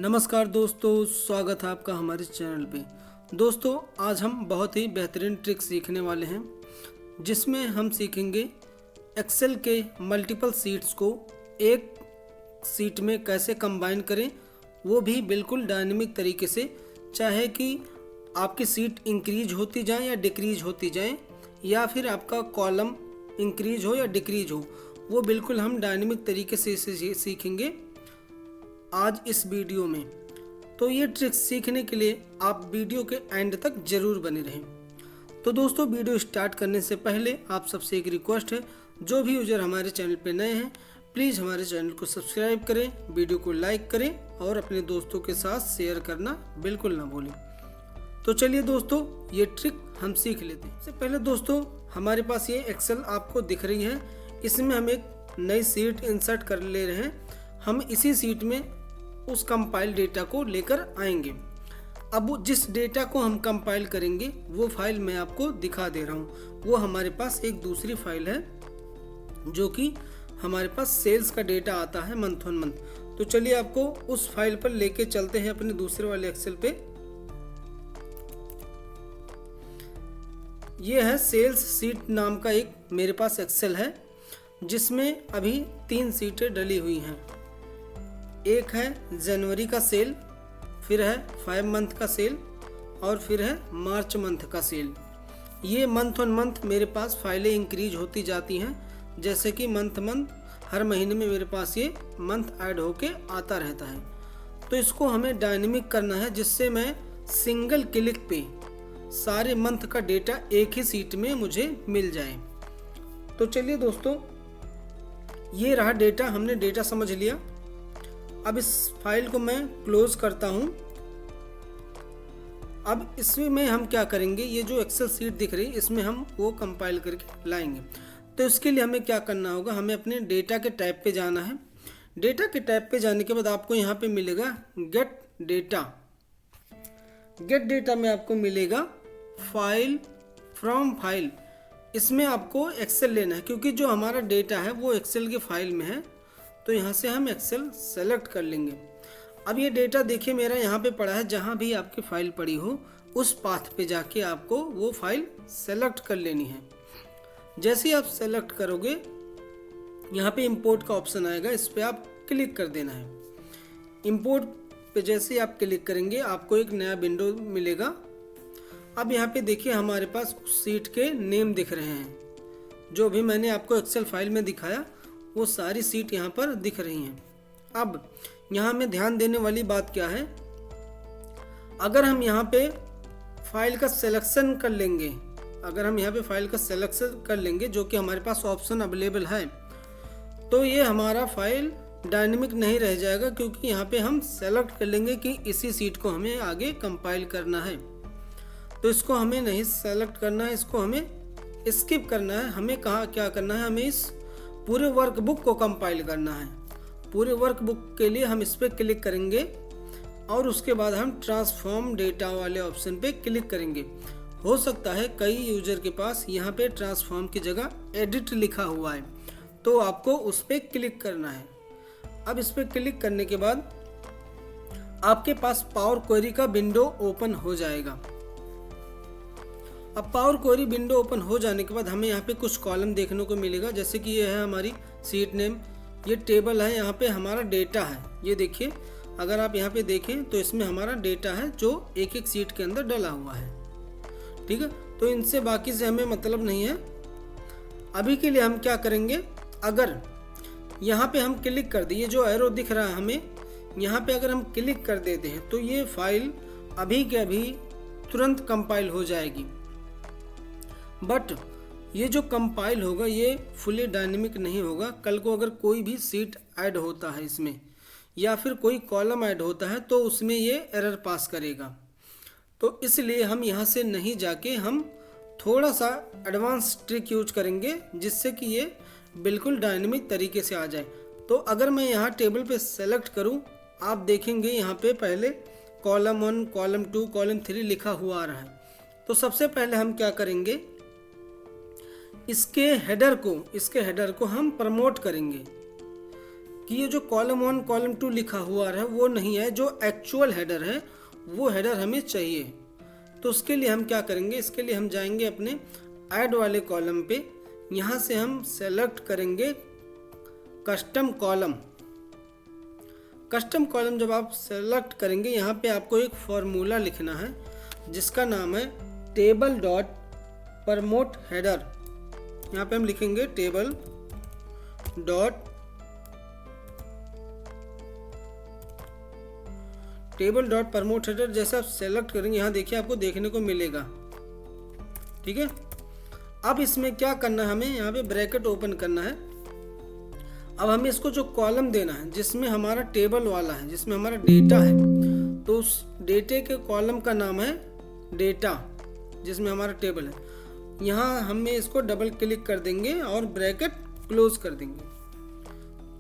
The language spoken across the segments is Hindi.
नमस्कार दोस्तों, स्वागत है आपका हमारे चैनल पे। दोस्तों, आज हम बहुत ही बेहतरीन ट्रिक सीखने वाले हैं जिसमें हम सीखेंगे एक्सेल के मल्टीपल सीट्स को एक सीट में कैसे कंबाइन करें, वो भी बिल्कुल डायनेमिक तरीके से। चाहे कि आपकी सीट इंक्रीज होती जाए या डिक्रीज होती जाए, या फिर आपका कॉलम इंक्रीज हो या डिक्रीज हो, वो बिल्कुल हम डायनेमिक तरीके से इसे सीखेंगे आज इस वीडियो में। तो ये ट्रिक्स सीखने के लिए आप वीडियो के एंड तक जरूर बने रहें। तो दोस्तों, वीडियो स्टार्ट करने से पहले आप सबसे एक रिक्वेस्ट है, जो भी यूजर हमारे चैनल पे नए हैं प्लीज़ हमारे चैनल को सब्सक्राइब करें, वीडियो को लाइक करें और अपने दोस्तों के साथ शेयर करना बिल्कुल ना भूलें। तो चलिए दोस्तों, ये ट्रिक हम सीख लेते हैं। सबसे पहले दोस्तों, हमारे पास ये एक्सेल आपको दिख रही है, इसमें हम एक नई सीट इंसर्ट कर ले रहे हैं। हम इसी सीट में उस कंपाइल डेटा को लेकर आएंगे। अब जिस डेटा को हम कंपाइल करेंगे वो फाइल मैं आपको दिखा दे रहा हूँ। वो हमारे पास एक दूसरी फाइल है जो कि हमारे पास सेल्स का डेटा आता है मंथ ऑन मंथ। तो चलिए आपको उस फाइल पर लेके चलते हैं अपने दूसरे वाले एक्सेल पे। ये है सेल्स सीट नाम का एक मेरे पास एक्सेल है जिसमें अभी 3 सीटें डली हुई हैं। एक है जनवरी का सेल, फिर है 5 मंथ का सेल और फिर है मार्च मंथ का सेल। ये मंथ ऑन मंथ मेरे पास फाइलें इंक्रीज होती जाती हैं, जैसे कि मंथ हर महीने में मेरे पास ये मंथ ऐड होके आता रहता है। तो इसको हमें डायनेमिक करना है जिससे मैं सिंगल क्लिक पे सारे मंथ का डेटा एक ही सीट में मुझे मिल जाए। तो चलिए दोस्तों, ये रहा डेटा, हमने डेटा समझ लिया। अब इस फाइल को मैं क्लोज करता हूं। अब इसमें हम क्या करेंगे, ये जो एक्सेल सीट दिख रही है इसमें हम वो कंपाइल करके लाएंगे। तो इसके लिए हमें क्या करना होगा, हमें अपने डेटा के टैब पे जाना है। डेटा के टैब पे जाने के बाद आपको यहाँ पे मिलेगा गेट डेटा। गेट डेटा में आपको मिलेगा फाइल फ्रॉम फाइल। इसमें आपको एक्सेल लेना है क्योंकि जो हमारा डेटा है वो एक्सेल के फाइल में है। तो यहाँ से हम एक्सेल सेलेक्ट कर लेंगे। अब ये डेटा देखिए मेरा यहाँ पे पड़ा है, जहाँ भी आपकी फाइल पड़ी हो उस पाथ पे जाके आपको वो फाइल सेलेक्ट कर लेनी है। जैसे ही आप सेलेक्ट करोगे यहाँ पे इंपोर्ट का ऑप्शन आएगा, इस पर आप क्लिक कर देना है। इंपोर्ट पे जैसे ही आप क्लिक करेंगे आपको एक नया विंडो मिलेगा। अब यहाँ पे देखिए हमारे पास उस सीट के नेम दिख रहे हैं, जो भी मैंने आपको एक्सेल फाइल में दिखाया वो सारी सीट यहाँ पर दिख रही हैं। अब यहाँ में ध्यान देने वाली बात क्या है, अगर हम यहाँ पे फाइल का सिलेक्शन कर लेंगे, जो कि हमारे पास ऑप्शन अवेलेबल है, तो ये हमारा फाइल डायनेमिक नहीं रह जाएगा क्योंकि यहाँ पे हम सेलेक्ट कर लेंगे कि इसी सीट को हमें आगे कंपाइल करना है। तो इसको हमें नहीं सेलेक्ट करना है, इसको हमें स्किप करना है। हमें क्या करना है, हमें इस पूरे वर्कबुक को कंपाइल करना है। पूरे वर्कबुक के लिए हम इस पर क्लिक करेंगे और उसके बाद हम ट्रांसफॉर्म डेटा वाले ऑप्शन पे क्लिक करेंगे। हो सकता है कई यूजर के पास यहाँ पे ट्रांसफॉर्म की जगह एडिट लिखा हुआ है, तो आपको उस पर क्लिक करना है। अब इस पर क्लिक करने के बाद आपके पास पावर क्वेरी का विंडो ओपन हो जाएगा। अब पावर क्वेरी विंडो ओपन हो जाने के बाद हमें यहाँ पे कुछ कॉलम देखने को मिलेगा, जैसे कि ये है हमारी सीट नेम, ये टेबल है, यहाँ पे हमारा डेटा है। ये देखिए, अगर आप यहाँ पे देखें तो इसमें हमारा डेटा है जो एक एक सीट के अंदर डला हुआ है। ठीक है, तो इनसे बाकी से हमें मतलब नहीं है। अभी के लिए हम क्या करेंगे, अगर यहाँ पे हम क्लिक कर दें, ये जो एरो दिख रहा है हमें यहाँ पे अगर हम क्लिक कर देते हैं तो ये फाइल अभी के अभी तुरंत कंपाइल हो जाएगी। बट ये जो कंपाइल होगा ये फुली डायनेमिक नहीं होगा। कल को अगर कोई भी सीट ऐड होता है इसमें या फिर कोई कॉलम ऐड होता है तो उसमें ये एरर पास करेगा। तो इसलिए हम यहाँ से नहीं जाके हम थोड़ा सा एडवांस ट्रिक यूज करेंगे जिससे कि ये बिल्कुल डायनेमिक तरीके से आ जाए। तो अगर मैं यहाँ टेबल पे सेलेक्ट करूँ, आप देखेंगे यहाँ पे पहले कॉलम 1, कॉलम 2, कॉलम 3 लिखा हुआ आ रहा है। तो सबसे पहले हम क्या करेंगे, इसके हेडर को हम प्रमोट करेंगे। कि ये जो कॉलम 1 कॉलम 2 लिखा हुआ है वो नहीं है, जो एक्चुअल हेडर है वो हेडर हमें चाहिए। तो उसके लिए हम क्या करेंगे, इसके लिए हम जाएंगे अपने ऐड वाले कॉलम पे, यहाँ से हम सेलेक्ट करेंगे कस्टम कॉलम। कस्टम कॉलम जब आप सेलेक्ट करेंगे, यहाँ पे आपको एक फॉर्मूला लिखना है जिसका नाम है टेबल डॉट प्रमोट हेडर। यहाँ पे हम लिखेंगे टेबल डॉट प्रमोट हेडर। जैसे आप सेलेक्ट करेंगे, यहाँ देखिए आपको देखने को मिलेगा, ठीक है। अब इसमें क्या करना है, हमें यहाँ पे ब्रैकेट ओपन करना है। अब हमें इसको जो कॉलम देना है जिसमें हमारा टेबल वाला है, जिसमें हमारा डेटा है, तो उस डेटे के कॉलम का नाम है डेटा, जिसमें हमारा टेबल है। यहाँ हमें इसको डबल क्लिक कर देंगे और ब्रैकेट क्लोज कर देंगे।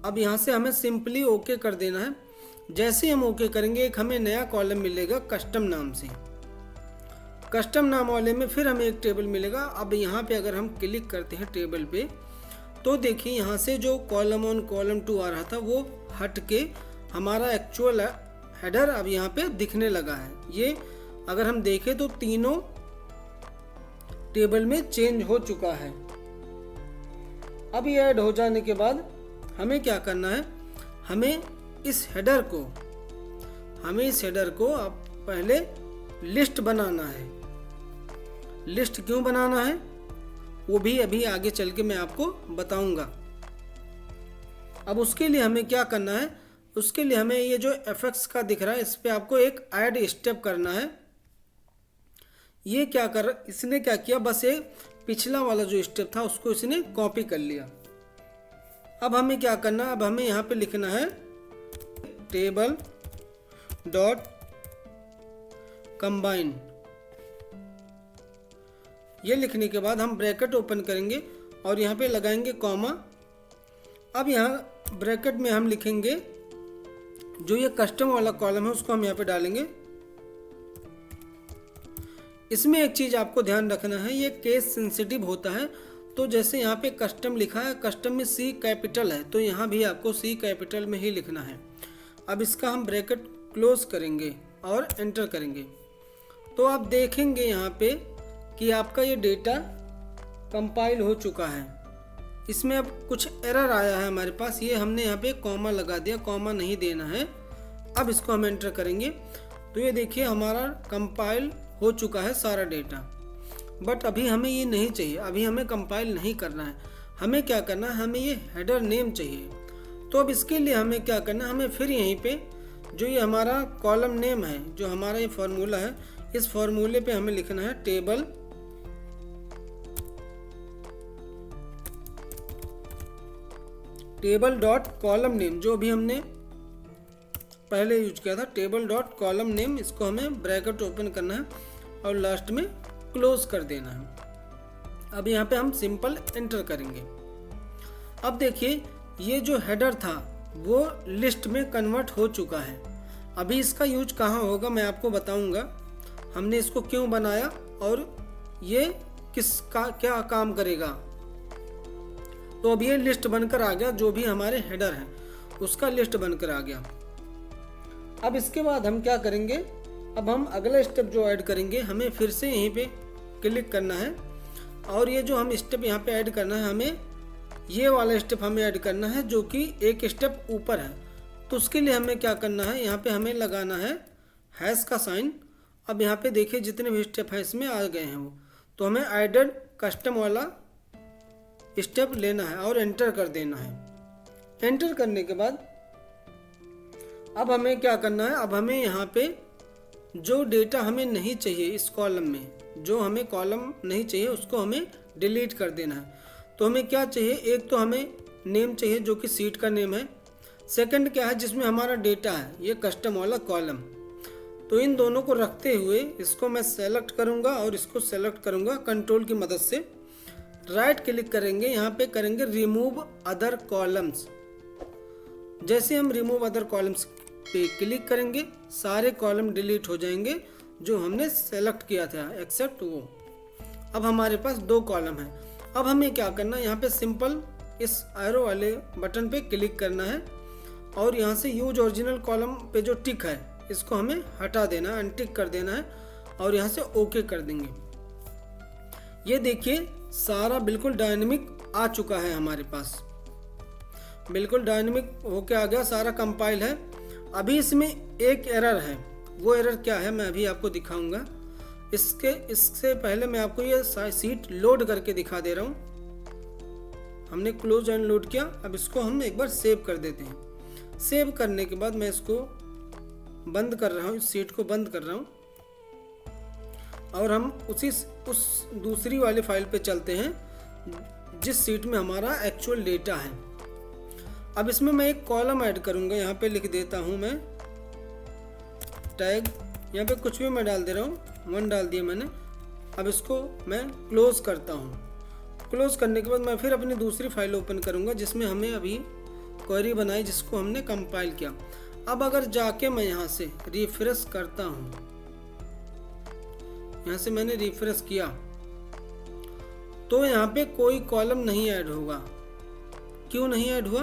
अब यहाँ से हमें सिंपली ओके कर देना है। जैसे हम ओके करेंगे, एक हमें नया कॉलम मिलेगा कस्टम नाम से। कस्टम नाम वाले में फिर हमें एक टेबल मिलेगा। अब यहाँ पे अगर हम क्लिक करते हैं टेबल पे, तो देखिए यहाँ से जो कॉलम 1 कॉलम 2 आ रहा था वो हट के हमारा एक्चुअल हेडर अब यहाँ पे दिखने लगा है। ये अगर हम देखें तो तीनों टेबल में चेंज हो चुका है। अब ये ऐड हो जाने के बाद हमें क्या करना है, हमें इस हेडर को अब पहले लिस्ट बनाना है। लिस्ट क्यों बनाना है वो भी अभी आगे चल के मैं आपको बताऊंगा। अब उसके लिए हमें क्या करना है, उसके लिए हमें ये जो एफएक्स का दिख रहा है इस पे आपको एक ऐड स्टेप करना है। ये इसने क्या किया, बस एक पिछला वाला जो स्टेप था उसको इसने कॉपी कर लिया। अब हमें क्या करना है, अब हमें यहाँ पे लिखना है टेबल डॉट कंबाइन। ये लिखने के बाद हम ब्रैकेट ओपन करेंगे और यहाँ पे लगाएंगे कॉमा। अब यहाँ ब्रैकेट में हम लिखेंगे जो ये कस्टम वाला कॉलम है उसको हम यहाँ पे डालेंगे। इसमें एक चीज़ आपको ध्यान रखना है, ये केस सेंसिटिव होता है। तो जैसे यहाँ पे कस्टम लिखा है, कस्टम में सी कैपिटल है, तो यहाँ भी आपको सी कैपिटल में ही लिखना है। अब इसका हम ब्रैकेट क्लोज करेंगे और एंटर करेंगे, तो आप देखेंगे यहाँ पे कि आपका ये डेटा कंपाइल हो चुका है। इसमें अब कुछ एरर आया है हमारे पास, ये हमने यहाँ पे कॉमा लगा दिया, कॉमा नहीं देना है। अब इसको हम एंटर करेंगे तो ये देखिए हमारा कंपाइल हो चुका है सारा डेटा। बट अभी हमें ये नहीं चाहिए, अभी हमें कंपाइल नहीं करना है। हमें क्या करना है, हमें ये हेडर नेम चाहिए। तो अब इसके लिए हमें क्या करना है, हमें फिर यहीं पे जो ये हमारा कॉलम नेम है, जो हमारा ये फॉर्मूला है, इस फॉर्मूले पे हमें लिखना है टेबल डॉट कॉलम नेम, जो भी हमने पहले यूज किया था, टेबल डॉट कॉलम नेम। इसको हमें ब्रैकेट ओपन करना है और लास्ट में क्लोज कर देना है। अब यहाँ पे हम सिंपल एंटर करेंगे। अब देखिए ये जो हेडर था वो लिस्ट में कन्वर्ट हो चुका है। अभी इसका यूज कहाँ होगा मैं आपको बताऊंगा, हमने इसको क्यों बनाया और ये किसका क्या काम करेगा। तो अब ये लिस्ट बनकर आ गया, जो भी हमारे हेडर है उसका लिस्ट बनकर आ गया। अब इसके बाद हम क्या करेंगे, अब हम अगला स्टेप जो ऐड करेंगे, हमें फिर से यहीं पे क्लिक करना है और ये जो हम स्टेप यहाँ पे ऐड करना है, हमें ये वाला स्टेप हमें ऐड करना है जो कि एक स्टेप ऊपर है। तो उसके लिए हमें क्या करना है, यहाँ पे हमें लगाना है हैश का साइन। अब यहाँ पे देखिए जितने भी स्टेप हैं इसमें आ गए हैं वो, तो हमें एडेड कस्टम वाला स्टेप लेना है और एंटर कर देना है। एंटर करने के बाद अब हमें क्या करना है, अब हमें यहाँ पे जो डेटा हमें नहीं चाहिए इस कॉलम में, जो हमें कॉलम नहीं चाहिए उसको हमें डिलीट कर देना है। तो हमें क्या चाहिए, एक तो हमें नेम चाहिए जो कि सीट का नेम है। सेकंड क्या है, जिसमें हमारा डेटा है, ये कस्टम वाला कॉलम। तो इन दोनों को रखते हुए इसको मैं सेलेक्ट करूँगा और इसको सेलेक्ट करूँगा कंट्रोल की मदद से। राइट क्लिक करेंगे, यहाँ पे करेंगे रिमूव अदर कॉलम्स। जैसे हम रिमूव अदर कॉलम्स पे क्लिक करेंगे, सारे कॉलम डिलीट हो जाएंगे जो हमने सेलेक्ट किया था एक्सेप्ट वो। अब हमारे पास 2 कॉलम है। अब हमें क्या करना है, यहाँ पे सिंपल इस एरो वाले बटन पे क्लिक करना है और यहाँ से यूज ओरिजिनल कॉलम पे जो टिक है इसको हमें हटा देना है, अनटिक कर देना है और यहाँ से ओके कर देंगे। ये देखिए सारा बिल्कुल डायनेमिक आ चुका है हमारे पास, बिल्कुल डायनेमिक होके आ गया, सारा कंपाइल है। अभी इसमें एक एरर है, वो एरर क्या है मैं अभी आपको दिखाऊंगा। इससे पहले मैं आपको ये सीट लोड करके दिखा दे रहा हूँ। हमने क्लोज एंड लोड किया, अब इसको हम एक बार सेव कर देते हैं। सेव करने के बाद मैं इसको बंद कर रहा हूँ, इस सीट को बंद कर रहा हूँ और हम उस दूसरी वाली फाइल पे चलते हैं जिस सीट में हमारा एक्चुअल डेटा है। अब इसमें मैं एक कॉलम ऐड करूँगा, यहाँ पे लिख देता हूँ मैं टैग, यहाँ पे कुछ भी मैं डाल दे रहा हूँ, 1 डाल दिया मैंने। अब इसको मैं क्लोज करता हूँ। क्लोज करने के बाद मैं फिर अपनी दूसरी फाइल ओपन करूँगा जिसमें हमें अभी क्वेरी बनाई, जिसको हमने कंपाइल किया। अब अगर जाके मैं यहाँ से रिफ्रेश करता हूँ, यहाँ से मैंने रिफ्रेश किया तो यहाँ पे कोई कॉलम नहीं ऐड होगा। क्यों नहीं ऐड हुआ?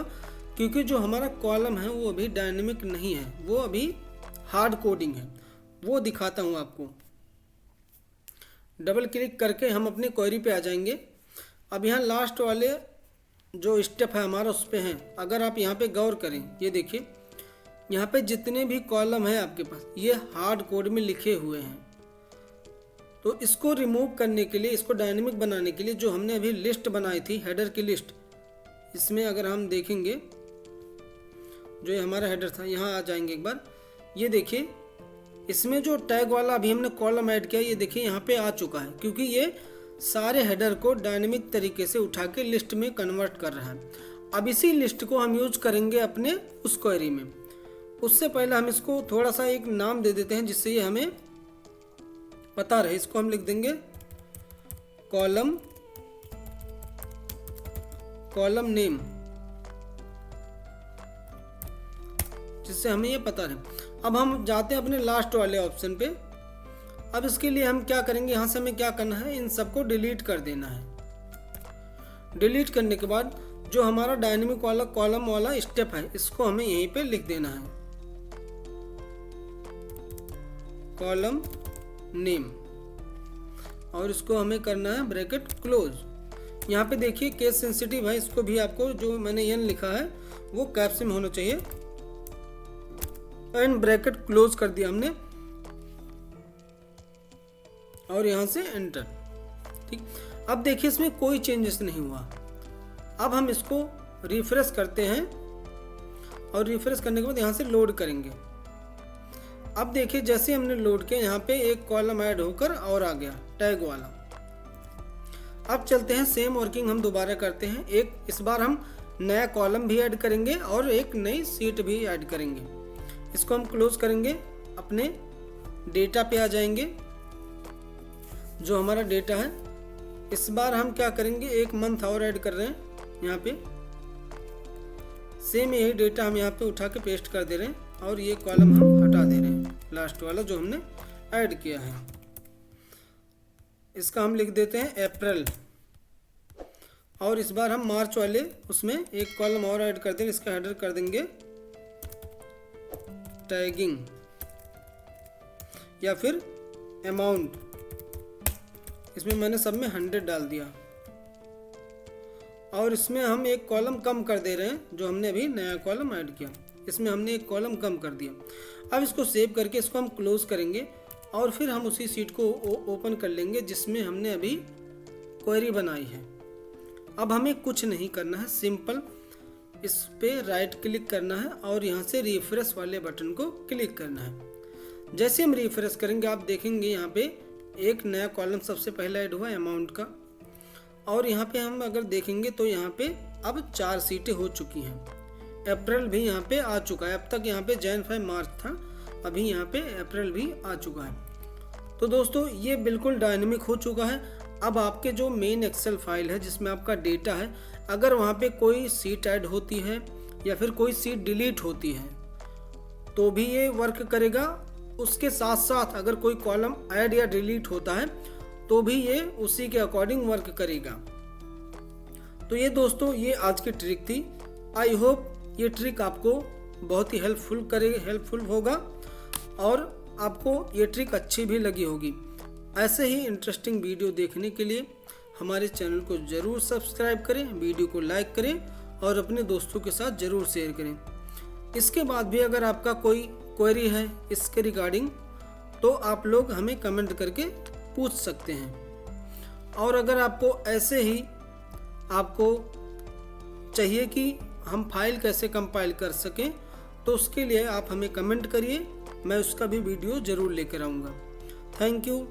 क्योंकि जो हमारा कॉलम है वो अभी डायनेमिक नहीं है, वो अभी हार्ड कोडिंग है। वो दिखाता हूँ आपको। डबल क्लिक करके हम अपनी क्वेरी पे आ जाएंगे। अब यहाँ लास्ट वाले जो स्टेप है हमारा उस पे हैं। अगर आप यहाँ पे गौर करें, ये देखिए यहाँ पे जितने भी कॉलम हैं आपके पास ये हार्ड कोड में लिखे हुए हैं। तो इसको रिमूव करने के लिए, इसको डायनेमिक बनाने के लिए जो हमने अभी लिस्ट बनाई थी, हेडर की लिस्ट, इसमें अगर हम देखेंगे जो ये हमारा हेडर था, यहाँ आ जाएंगे एक बार। ये देखिए इसमें जो टैग वाला अभी हमने कॉलम ऐड किया, ये देखिए यहाँ पे आ चुका है, क्योंकि ये सारे हेडर को डायनेमिक तरीके से उठा के लिस्ट में कन्वर्ट कर रहा है। अब इसी लिस्ट को हम यूज करेंगे अपने उस क्वेरी में। उससे पहले हम इसको थोड़ा सा एक नाम दे देते हैं जिससे ये हमें पता रहे। इसको हम लिख देंगे कॉलम नेम, जिससे हमें ये पता रहे। अब हम जाते हैं अपने लास्ट वाले ऑप्शन पे। अब इसके लिए हम क्या करेंगे, यहाँ से हमें क्या करना है, इन सबको डिलीट कर देना है। डिलीट करने के बाद जो हमारा डायनेमिक वाला कॉलम वाला स्टेप है इसको हमें यहीं पे लिख देना है, कॉलम नेम, और इसको हमें करना है ब्रैकेट क्लोज। यहाँ पे देखिए केस सेंसिटिव है, इसको भी आपको जो मैंने एन लिखा है वो कैप्स में होना चाहिए। एंड ब्रैकेट क्लोज कर दिया हमने और यहाँ से एंटर। ठीक, अब देखिए इसमें कोई चेंजेस नहीं हुआ। अब हम इसको रिफ्रेश करते हैं और रिफ्रेश करने के बाद यहाँ से लोड करेंगे। अब देखिए जैसे हमने लोड किया यहाँ पे एक कॉलम ऐड होकर और आ गया टैग वाला। अब चलते हैं, सेम वर्किंग हम दोबारा करते हैं। इस बार हम नया कॉलम भी ऐड करेंगे और एक नई सीट भी ऐड करेंगे। इसको हम क्लोज करेंगे, अपने डेटा पे आ जाएंगे जो हमारा डेटा है। इस बार हम क्या करेंगे, एक मंथ और ऐड कर रहे हैं यहाँ पे। सेम यही डेटा हम यहाँ पे उठा के पेस्ट कर दे रहे हैं और ये कॉलम हम हटा दे रहे हैं, लास्ट वाला जो हमने ऐड किया है। इसका हम लिख देते हैं अप्रैल, और इस बार हम मार्च वाले उसमें एक कॉलम और ऐड कर देंगे। इसका हेडर कर देंगे टैगिंग या फिर अमाउंट। इसमें मैंने सब में 100 डाल दिया और इसमें हम एक कॉलम कम कर दे रहे हैं जो हमने अभी नया कॉलम ऐड किया। इसमें हमने एक कॉलम कम कर दिया। अब इसको सेव करके इसको हम क्लोज करेंगे और फिर हम उसी सीट को ओपन कर लेंगे जिसमें हमने अभी क्वेरी बनाई है। अब हमें कुछ नहीं करना है, सिंपल इस पे राइट क्लिक करना है और यहाँ से रिफ्रेश वाले बटन को क्लिक करना है। जैसे हम रिफ्रेश करेंगे आप देखेंगे यहाँ पे एक नया कॉलम सबसे पहले ऐड हुआ अमाउंट का, और यहाँ पे हम अगर देखेंगे तो यहाँ पे अब 4 सीटें हो चुकी हैं। अप्रैल भी यहाँ पे आ चुका है। अब तक यहाँ पे जैन 5 मार्च था, अभी यहाँ पे अप्रैल भी आ चुका है। तो दोस्तों ये बिल्कुल डायनेमिक हो चुका है। अब आपके जो मेन एक्सेल फाइल है जिसमें आपका डेटा है, अगर वहाँ पे कोई सीट ऐड होती है या फिर कोई सीट डिलीट होती है तो भी ये वर्क करेगा। उसके साथ साथ अगर कोई कॉलम ऐड या डिलीट होता है तो भी ये उसी के अकॉर्डिंग वर्क करेगा। तो ये दोस्तों ये आज की ट्रिक थी। आई होप ये ट्रिक आपको बहुत ही हेल्पफुल होगा और आपको ये ट्रिक अच्छी भी लगी होगी। ऐसे ही इंटरेस्टिंग वीडियो देखने के लिए हमारे चैनल को ज़रूर सब्सक्राइब करें, वीडियो को लाइक करें और अपने दोस्तों के साथ ज़रूर शेयर करें। इसके बाद भी अगर आपका कोई क्वेरी है इसके रिगार्डिंग तो आप लोग हमें कमेंट करके पूछ सकते हैं। और अगर आपको ऐसे ही आपको चाहिए कि हम फाइल कैसे कंपाइल कर सकें तो उसके लिए आप हमें कमेंट करिए, मैं उसका भी वीडियो ज़रूर लेकर आऊँगा। Thank you.